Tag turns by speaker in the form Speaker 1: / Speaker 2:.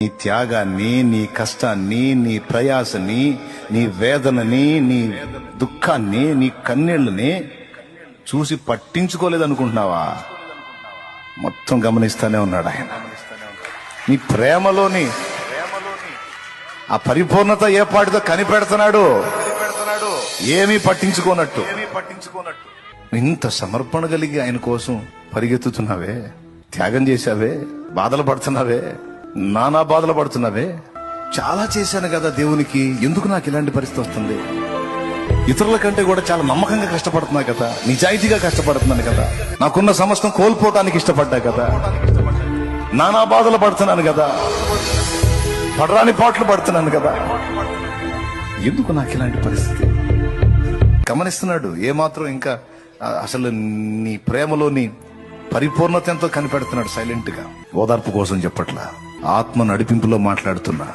Speaker 1: నీ త్యాగాన్ని, నీ కష్టాన్ని, నీ ప్రయాసని, నీ వేదనని, నీ దుఃఖాన్ని, నీ కన్నీళ్ళని చూసి పట్టించుకోలేదనుకుంటున్నావా? మొత్తం గమనిస్తానే ఉన్నాడు ఆయన. నీ ప్రేమలోని ఆ పరిపూర్ణత ఏ పాటితో కనిపెడుతున్నాడు, ఏమీ పట్టించుకోనట్టు. ఇంత సమర్పణ కలిగి ఆయన కోసం పరిగెత్తుతున్నావే, త్యాగం చేశావే, బాధలు పడుతున్నావే, నానా బాధలు పడుతున్నావే. చాలా చేశాను కదా దేవునికి, ఎందుకు నాకు ఇలాంటి పరిస్థితి వస్తుంది? ఇతరుల కంటే కూడా చాలా నమ్మకంగా కష్టపడుతున్నా కదా, నిజాయితీగా కష్టపడుతున్నాను కదా, నాకున్న సమస్తం కోల్పోవటానికి ఇష్టపడ్డా కదా, నానా బాధలు పడుతున్నాను కదా, పడరాని పాటలు పడుతున్నాను కదా, ఎందుకు నాకు ఇలాంటి పరిస్థితి? గమనిస్తున్నాడు ఏమాత్రం. ఇంకా అసలు నీ ప్రేమలోని పరిపూర్ణత ఎంతో కనిపెడుతున్నాడు సైలెంట్ గా. ఓదార్పు కోసం చెప్పట్లా, ఆత్మ నడిపింపులో మాట్లాడుతున్నా.